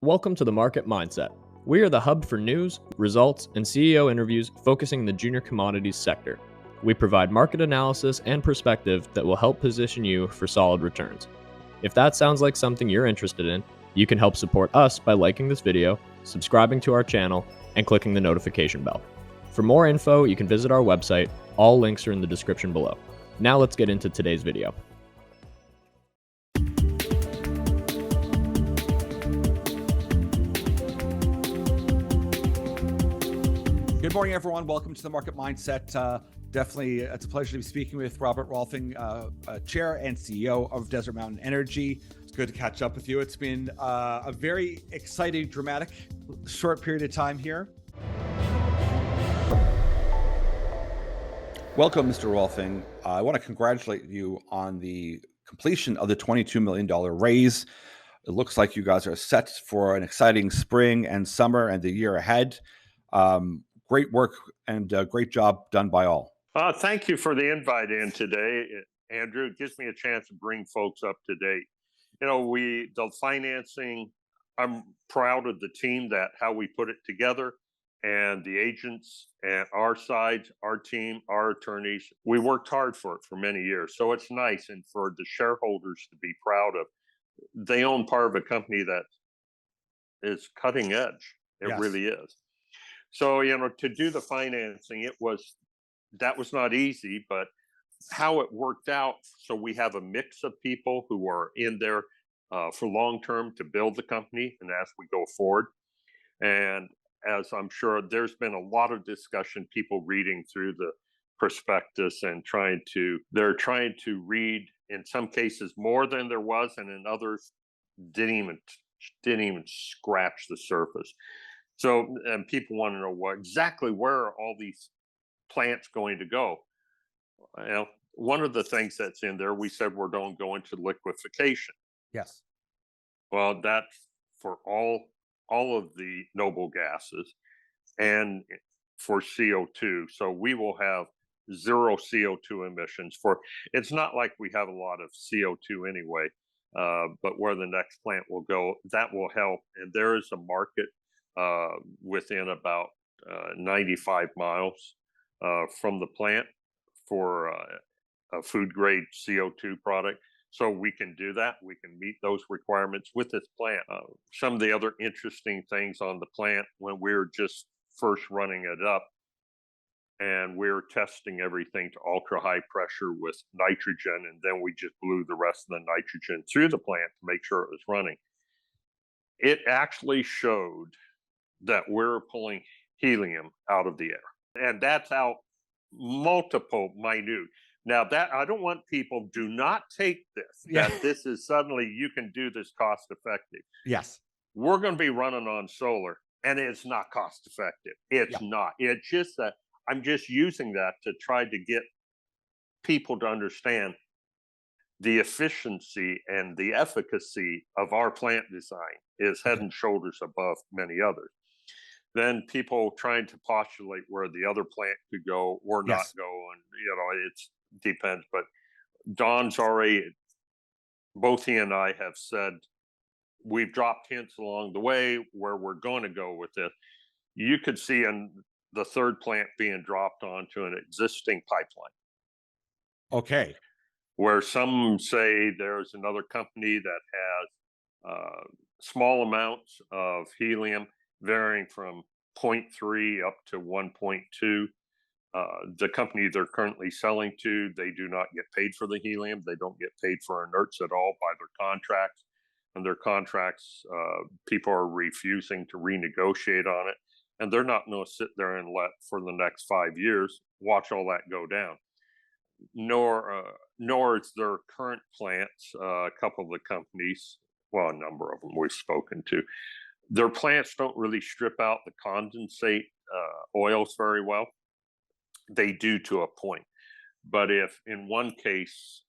Welcome to the Market Mindset. We are the hub for news, results, and CEO interviews focusing the junior commodities sector. We provide market analysis and perspective that will help position you for solid returns. If that sounds like something you're interested in, you can help support us by liking this video, subscribing to our channel, and clicking the notification bell. For more info, you can visit our website. All links are in the description below. Now let's get into today's video. Good morning, everyone. Welcome to the Market Mindset. Definitely, it's a pleasure to be speaking with Robert Rohlfing, Chair and CEO of Desert Mountain Energy. It's good to catch up with you. It's been a very exciting, dramatic, short period of time here. Welcome, Mr. Rohlfing. I want to congratulate you on the completion of the $22 million raise. It looks like you guys are set for an exciting spring and summer and the year ahead. Great work and great job done by all. Thank you for the invite in today, Andrew. It gives me a chance to bring folks up to date. You know, the financing, I'm proud of the team, that how we put it together, and the agents and our side, our team, our attorneys. We worked hard for it for many years. So it's nice, and for the shareholders to be proud of. They own part of a company that is cutting edge. It Yes. really is. So, you know, to do the financing, that was not easy, but how it worked out. So we have a mix of people who are in there for long term to build the company and as we go forward. And as I'm sure there's been a lot of discussion, people reading through the prospectus and they're trying to read, in some cases more than there was, and in others didn't even scratch the surface. So, and people want to know exactly where are all these plants going to go. You know, one of the things that's in there, we said we're going to go into liquefaction. Yes. Well, that's for all of the noble gases and for CO2. So we will have zero CO2 emissions. It's not like we have a lot of CO2 anyway, but where the next plant will go, that will help. And there is a market within about 95 miles from the plant for a food grade CO2 product. So we can do that. We can meet those requirements with this plant. Some of the other interesting things on the plant, when we were just first running it up, and we were testing everything to ultra high pressure with nitrogen, and then we just blew the rest of the nitrogen through the plant to make sure it was running. It actually showed that we're pulling helium out of the air, and that's out multiple minute. Now, that I don't want people, do not take this, that this is suddenly you can do this cost effective. Yes. We're going to be running on solar, and it's not cost effective. It's not. It's just that I'm just using that to try to get people to understand the efficiency and the efficacy of our plant design is head and shoulders above many others. Then people trying to postulate where the other plant could go or not go, and you know, it depends. But Don's already, both he and I have said, we've dropped hints along the way where we're going to go with this. You could see in the third plant being dropped onto an existing pipeline. Okay. Where some say there's another company that has small amounts of helium, varying from 0.3 up to 1.2. The company they're currently selling to, they do not get paid for the helium. They don't get paid for inerts at all by their contracts. And their contracts, people are refusing to renegotiate on it. And they're not going to sit there and let, for the next 5 years, watch all that go down. Nor is their current plants, a couple of the companies, well, a number of them we've spoken to, their plants don't really strip out the condensate oils very well. They do to a point. But if in one case,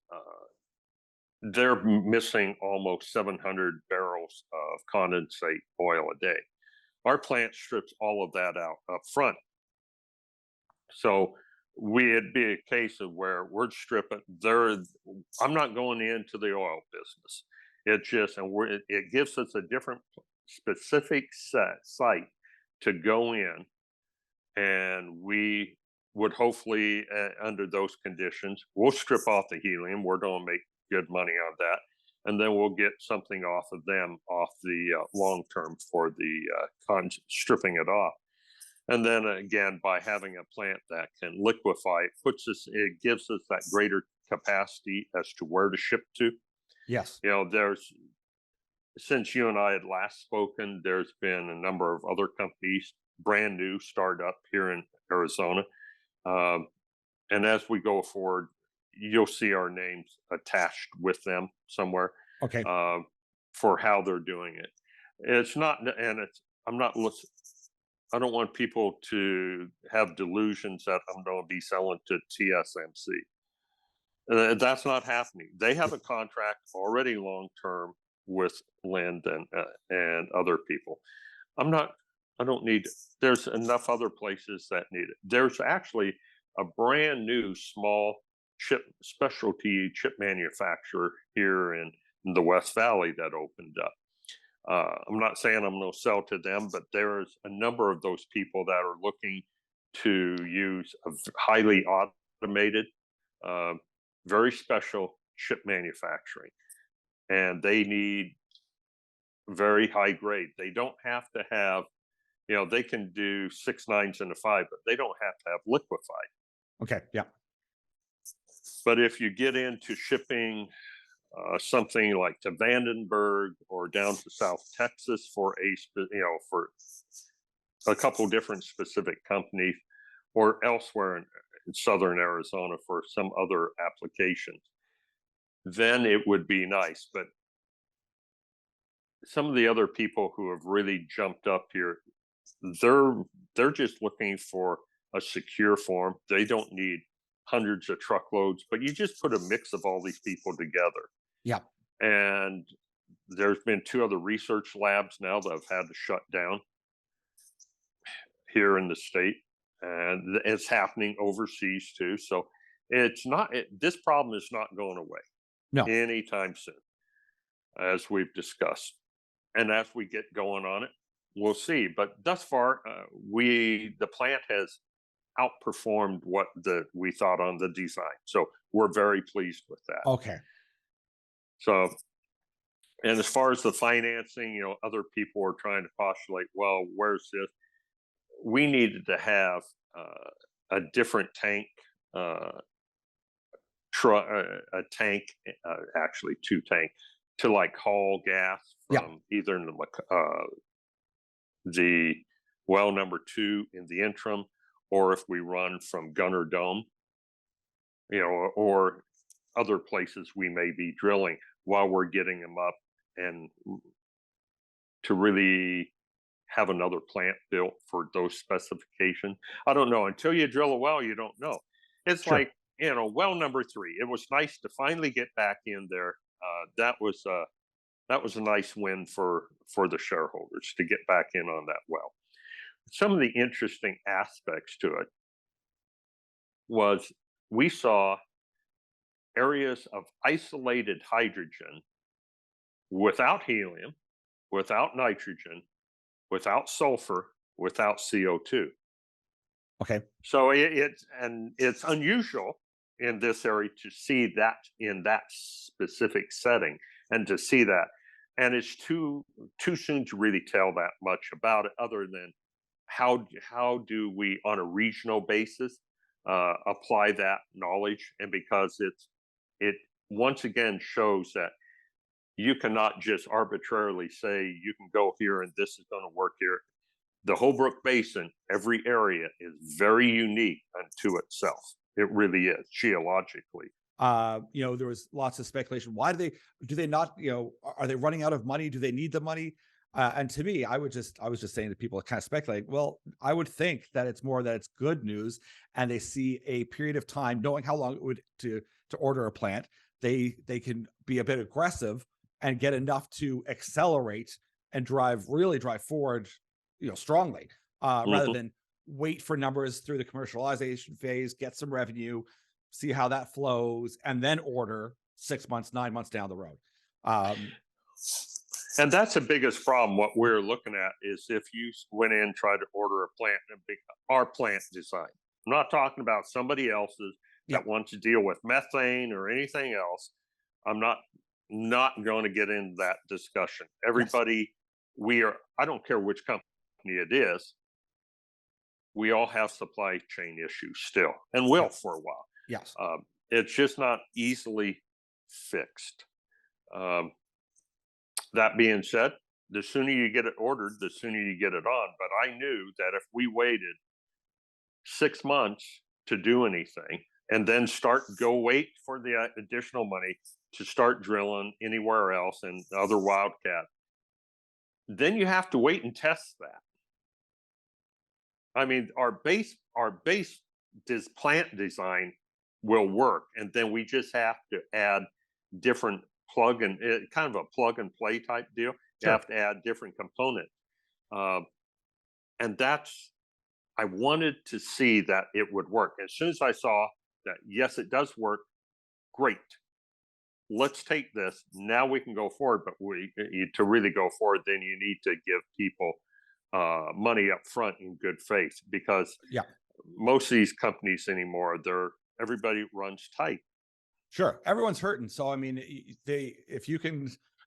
they're missing almost 700 barrels of condensate oil a day, our plant strips all of that out up front. So it'd be a case of where we're stripping I'm not going into the oil business. It just, and it gives us a different specific site to go in, and we would hopefully, under those conditions, we'll strip off the helium. We're going to make good money on that, and then we'll get something off of them off the long term for the stripping it off. And then again, by having a plant that can liquefy, it gives us that greater capacity as to where to ship to. Yes. Since you and I had last spoken, there's been a number of other companies, brand new, startup here in Arizona. And as we go forward, you'll see our names attached with them somewhere. Okay. For how they're doing it. It's not, and I don't want people to have delusions that I'm going to be selling to TSMC. That's not happening. They have a contract already long term with Lind and other people. I don't need, there's enough other places that need it. There's actually a brand new small specialty chip manufacturer here in the West Valley that opened up. I'm not saying I'm going to sell to them, but there's a number of those people that are looking to use a highly automated, very special chip manufacturing, and they need very high grade. They don't have to have, they can do 6 9s and a 5, but they don't have to have liquefied. Okay. Yeah. But if you get into shipping something like to Vandenberg or down to South Texas for for a couple different specific companies, or elsewhere in southern Arizona for some other applications, then it would be nice. But some of the other people who have really jumped up here, they're just looking for a secure form. They don't need hundreds of truckloads, but you just put a mix of all these people together. Yeah. And there's been 2 other research labs now that have had to shut down here in the state, and it's happening overseas too. So it's not, this problem is not going away anytime soon, as we've discussed. And as we get going on it, we'll see. But thus far, the plant has outperformed what we thought on the design. So we're very pleased with that. Okay. So, and as far as the financing, other people are trying to postulate, well, where's this? We needed to have a different tank, actually 2 tanks, to like haul gas from either the well number 2 in the interim, or if we run from Gunner Dome, or other places we may be drilling while we're getting them up, and to really have another plant built for those specifications. I don't know. Until you drill a well, you don't know. It's like, well number 3. It was nice to finally get back in there. That was a nice win for the shareholders to get back in on that well. Some of the interesting aspects to it was we saw areas of isolated hydrogen without helium, without nitrogen, without sulfur, without CO2. Okay. So it's unusual in this area to see that in that specific setting, and to see that. And it's too soon to really tell that much about it, other than how do we, on a regional basis, apply that knowledge. And because it once again shows that you cannot just arbitrarily say you can go here and this is going to work here. The Holbrook Basin, every area is very unique unto itself. It really is, geologically. There was lots of speculation. Why do they not, are they running out of money? Do they need the money? And to me, I was just saying to people kind of speculate, well, I would think that it's more that it's good news, and they see a period of time, knowing how long it would to order a plant, they can be a bit aggressive and get enough to accelerate and drive forward, strongly, rather than wait for numbers through the commercialization phase, get some revenue, see how that flows, and then order 6 months, 9 months down the road. And that's the biggest problem. What we're looking at is if you went in, tried to order a plant, our plant design. I'm not talking about somebody else's that wants to deal with methane or anything else. I'm not going to get into that discussion. Everybody, I don't care which company it is, we all have supply chain issues still and will for a while. Yes. It's just not easily fixed. That being said, the sooner you get it ordered, the sooner you get it on. But I knew that if we waited 6 months to do anything and then go wait for the additional money to start drilling anywhere else and other wildcat, then you have to wait and test that. I mean, our base plant design will work, and then we just have to add different kind of a plug and play type deal. You have to add different components, and I wanted to see that it would work. As soon as I saw that, yes, it does work, great. Let's take this. Now we can go forward. But to really go forward, then you need to give people money up front in good faith, because most of these companies anymore, everybody runs tight. Sure, everyone's hurting. So I mean,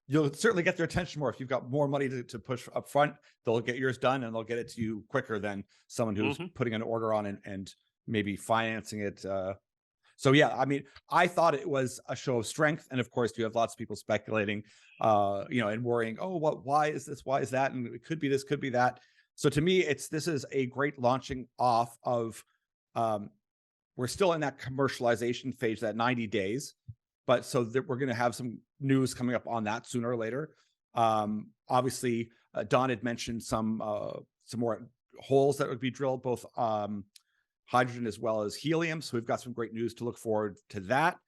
you'll certainly get their attention more if you've got more money to push up front. They'll get yours done, and they'll get it to you quicker than someone who's putting an order on and maybe financing it. So yeah, I mean, I thought it was a show of strength, and of course, you have lots of people speculating, and worrying. Oh, why is this? Why is that? And it could be this, could be that. So to me, this is a great launching off of. We're still in that commercialization phase, that 90 days, but so that we're going to have some news coming up on that sooner or later. Obviously, Don had mentioned some more holes that would be drilled, both hydrogen as well as helium. So we've got some great news to look forward to that.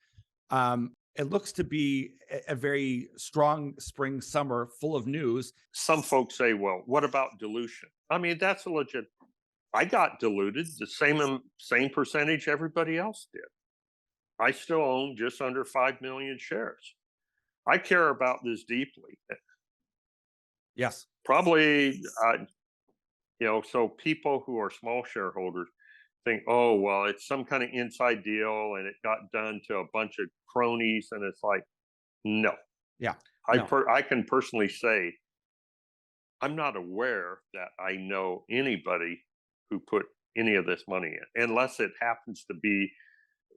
It looks to be a very strong spring, summer full of news. Some folks say, well, what about dilution? I mean, that's a legit. I got diluted the same percentage everybody else did. I still own just under 5 million shares. I care about this deeply. Yes. Probably, so people who are small shareholders think, oh, well, it's some kind of inside deal and it got done to a bunch of cronies. And it's like, no. Yeah. I can personally say, I'm not aware that I know anybody who put any of this money in, unless it happens to be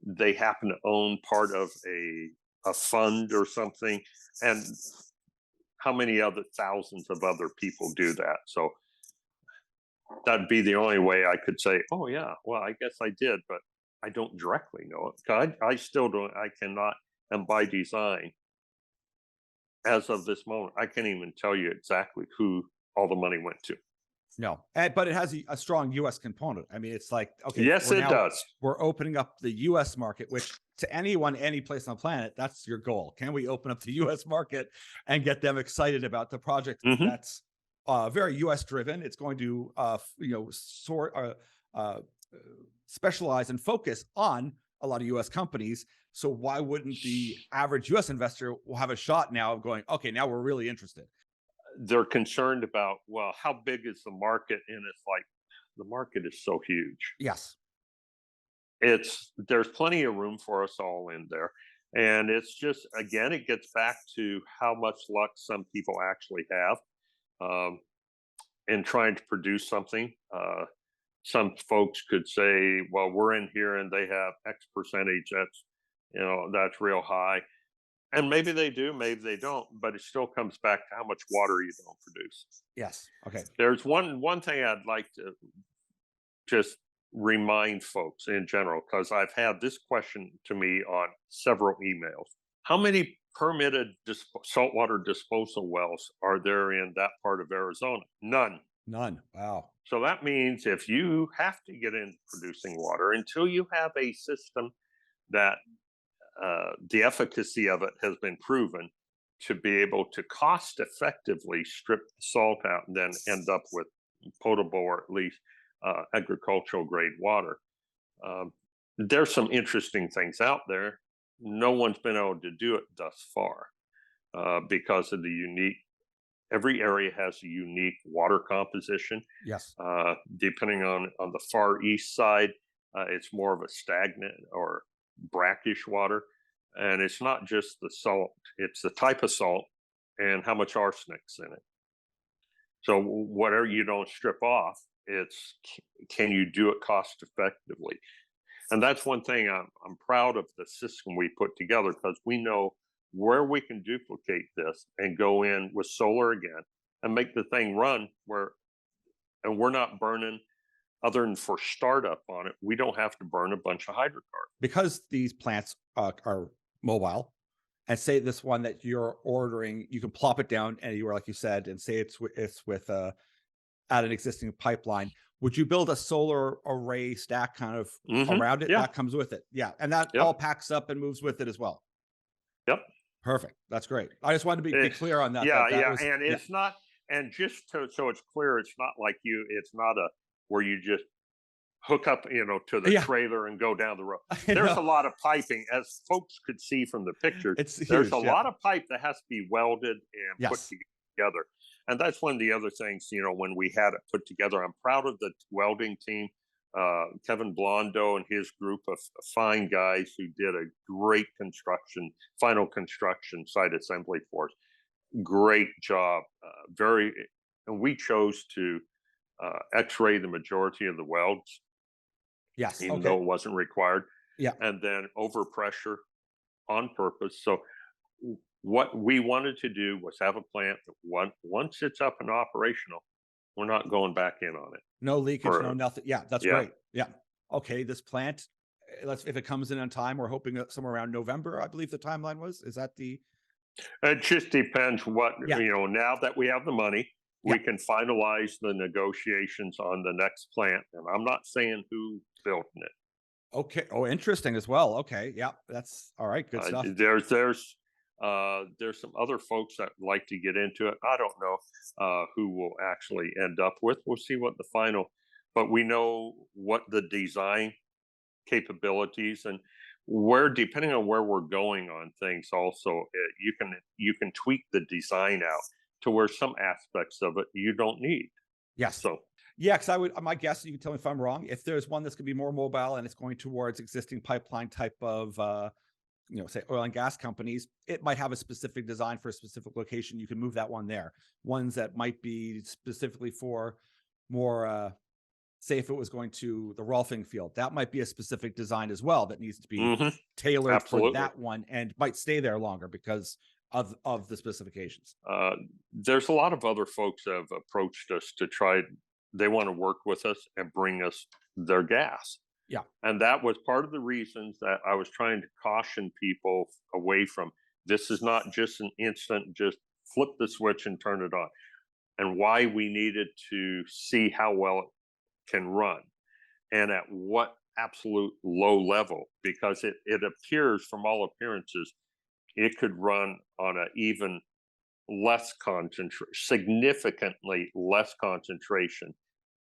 they happen to own part of a fund or something. And how many other thousands of other people do that? So that'd be the only way I could say, oh yeah, well, I guess I did, but I don't directly know it. I still don't. I cannot, and by design, as of this moment, I can't even tell you exactly who all the money went to. No, but it has a strong U.S. component. I mean, it's like, okay, yes, it does. We're opening up the U.S. market, which to anyone, any place on the planet, that's your goal. Can we open up the U.S. market and get them excited about the project that's very U.S. driven? It's going to, specialize and focus on a lot of U.S. companies. So why wouldn't the average U.S. investor have a shot now of going, okay, now we're really interested? They're concerned about, well, how big is the market? And it's like, the market is so huge. Yes. There's plenty of room for us all in there. And it's just, again, it gets back to how much luck some people actually have in trying to produce something. Some folks could say, well, we're in here and they have X percentage. That's real high. And maybe they do, maybe they don't, but it still comes back to how much water you don't produce. Yes. Okay. There's one thing I'd like to just remind folks in general, because I've had this question to me on several emails. How many permitted saltwater disposal wells are there in that part of Arizona? None. Wow. So that means if you have to get into producing water, until you have a system that the efficacy of it has been proven to be able to cost effectively strip the salt out and then end up with potable or at least agricultural grade water. There's some interesting things out there. No one's been able to do it thus far because of the unique every area has a unique water composition. Yes. Depending on the far east side, it's more of a stagnant or brackish water. And it's not just the salt, it's the type of salt and how much arsenic's in it. So whatever you don't strip off, it's can you do it cost effectively? And that's one thing I'm proud of the system we put together, because we know where we can duplicate this and go in with solar again and make the thing run and we're not burning, other than for startup on it, we don't have to burn a bunch of hydrocarbons. Because these plants are mobile, and say this one that you're ordering, you can plop it down anywhere, like you said, and say it's with at an existing pipeline. Would you build a solar array stack kind of around it? Yeah. That comes with it. Yeah. And that Yep. all packs up and moves with it as well. Yep. Perfect. That's great. I just wanted to be clear on that. Yeah, that yeah. was- And it's not, and just so it's clear, it's not like it's not where you just hook up, to the Yeah. trailer and go down the road. I There's know. a lot of piping, as folks could see from the pictures. It's There's huge, a yeah. lot of pipe that has to be welded and put Yes. together. And that's one of the other things, when we had it put together. I'm proud of the welding team, Kevin Blondo and his group of fine guys who did a great final construction site assembly for us. Great job. And we chose to x-ray the majority of the welds, Yes. even Okay. though it wasn't required. Yeah. And then overpressure on purpose. So what we wanted to do was have a plant that once it's up and operational, we're not going back in on it. No leakage, no nothing. Yeah, that's Yeah. great. Yeah. Okay. This plant, if it comes in on time, we're hoping somewhere around November, I believe the timeline was. Is that the? It just depends what, Yeah. now that we have the money, we Yeah. can finalize the negotiations on the next plant. And I'm not saying who built it. Okay. Oh, interesting as well. Okay. Yeah. That's all right. Good stuff. There's some other folks that like to get into it. I don't know who will actually end up with. We'll see what the final, but we know what the design capabilities and depending on where we're going on things. Also, you can tweak the design out to where some aspects of it you don't need. Yes. So yeah, because my guess, you can tell me if I'm wrong, if there's one that's going to be more mobile and it's going towards existing pipeline type of, say oil and gas companies, it might have a specific design for a specific location. You can move that one there. Ones that might be specifically for more, say if it was going to the Rohlfing field, that might be a specific design as well that needs to be tailored Absolutely. for that one and might stay there longer because of the specifications. There's a lot of other folks that have approached us to try. They want to work with us and bring us their gas. Yeah. And that was part of the reasons that I was trying to caution people away from, this is not just an instant, just flip the switch and turn it on. And why we needed to see how well it can run and at what absolute low level, because it appears from all appearances, it could run on an even less significantly less concentration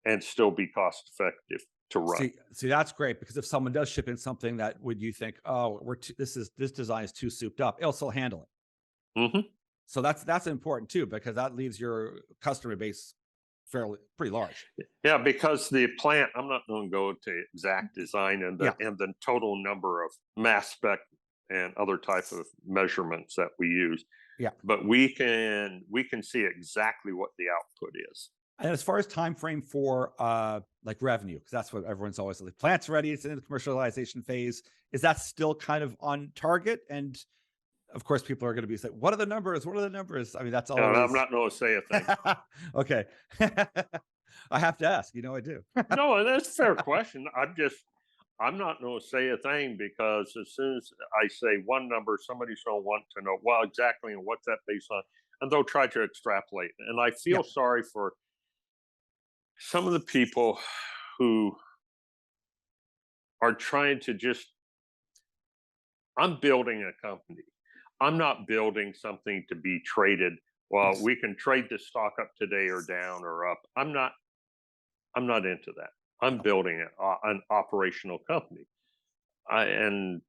and still be cost effective to run. See, that's great, because if someone does ship in something that you think, oh, this design is too souped up, it'll still handle it. So that's important too, because that leaves your customer base pretty large. Yeah, because the plant, I'm not going to go to exact design and the total number of mass spec and other type of measurements that we use. Yeah. But we can see exactly what the output is. And as far as time frame for like revenue, because that's what everyone's always like, plant's ready, it's in the commercialization phase. Is that still kind of on target? And of course, people are going to be saying, what are the numbers? What are the numbers? I mean, that's always... No, I'm not going to say a thing. Okay. I have to ask, I do. No, that's a fair question. I'm not going to say a thing, because as soon as I say one number, somebody's going to want to know, well, exactly, and what's that based on? And they'll try to extrapolate. And I feel sorry for some of the people who are trying to I'm building a company. I'm not building something to be traded. Well, we can trade this stock up today or down or up. I'm not into that. I'm building an operational company. And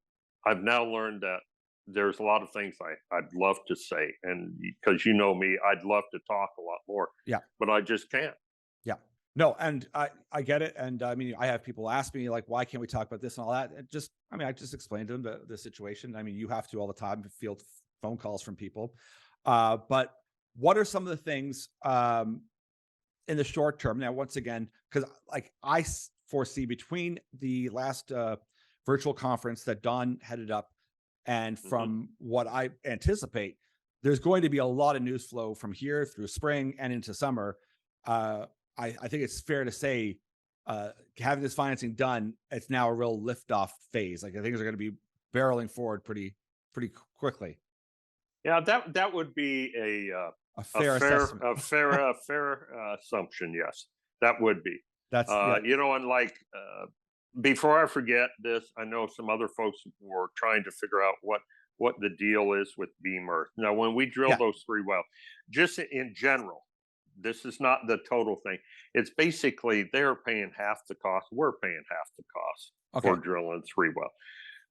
I've now learned that there's a lot of things I'd love to say, and because you know me, I'd love to talk a lot more. Yeah. But I just can't. Yeah. No, and I get it. And I mean, I have people ask me like, why can't we talk about this and all that? I just explained to them the situation. I mean, you have to all the time field phone calls from people. But what are some of the things in the short term? Now, once again, because like I foresee between the last virtual conference that Don headed up and from what I anticipate, there's going to be a lot of news flow from here through spring and into summer. I think it's fair to say having this financing done, it's now a real liftoff phase. Like things are going to be barreling forward pretty quickly. Yeah, that would be A fair assessment. a fair assumption. Yes, that would be. That's You know, and like before I forget this, I know some other folks were trying to figure out what the deal is with Beam Earth. Now, when we drill those 3 wells, just in general, this is not the total thing. It's basically they're paying half the cost. We're paying half the cost for drilling 3 wells.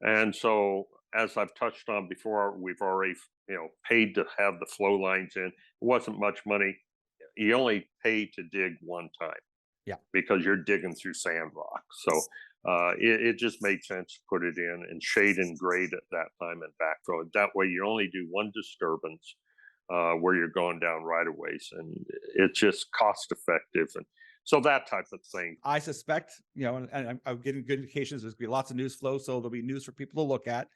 And so, as I've touched on before, we've already paid to have the flow lines in. It wasn't much money. You only pay to dig one time. Yeah. Because you're digging through sand rock. So it just made sense to put it in and shade and grade at that time and backfill. That way you only do one disturbance where you're going down right of ways, and it's just cost effective. And so that type of thing. I suspect, and I'm getting good indications there's going to be lots of news flow. So there'll be news for people to look at.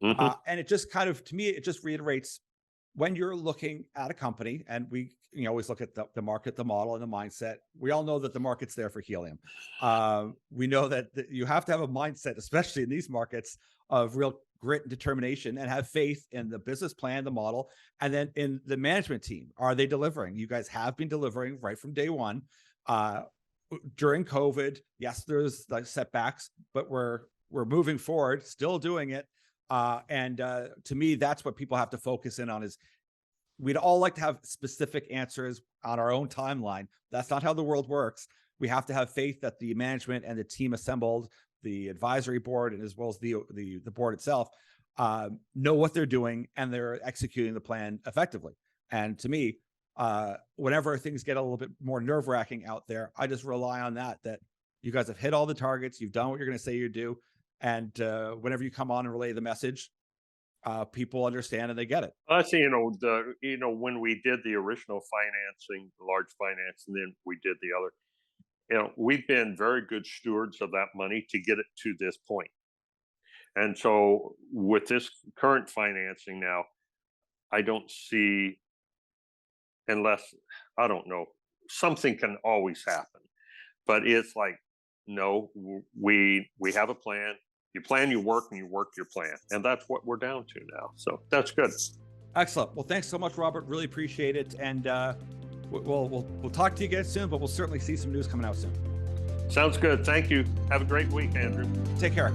And it just kind of, to me, it just reiterates when you're looking at a company, and we always look at the market, the model, and the mindset. We all know that the market's there for helium. We know that you have to have a mindset, especially in these markets, of real grit and determination, and have faith in the business plan, the model, and then in the management team. Are they delivering? You guys have been delivering right from day one. During COVID, yes, there's like setbacks, but we're moving forward, still doing it. And to me, that's what people have to focus in on. Is we'd all like to have specific answers on our own timeline. That's not how the world works. We have to have faith that the management and the team assembled, the advisory board, and as well as the board itself, know what they're doing, and they're executing the plan effectively. And to me, whenever things get a little bit more nerve-wracking out there, I just rely on that you guys have hit all the targets, you've done what you're going to say you do. And whenever you come on and relay the message, people understand and they get it. I see. When we did the original financing, large finance, and then we did the other, we've been very good stewards of that money to get it to this point. And so with this current financing now, I don't see, unless, I don't know, something can always happen. But it's like, no, we have a plan. You plan your work and you work your plan. And that's what we're down to now. So that's good. Excellent. Well, thanks so much, Robert. Really appreciate it. And we'll talk to you again soon, but we'll certainly see some news coming out soon. Sounds good. Thank you. Have a great week, Andrew. Take care.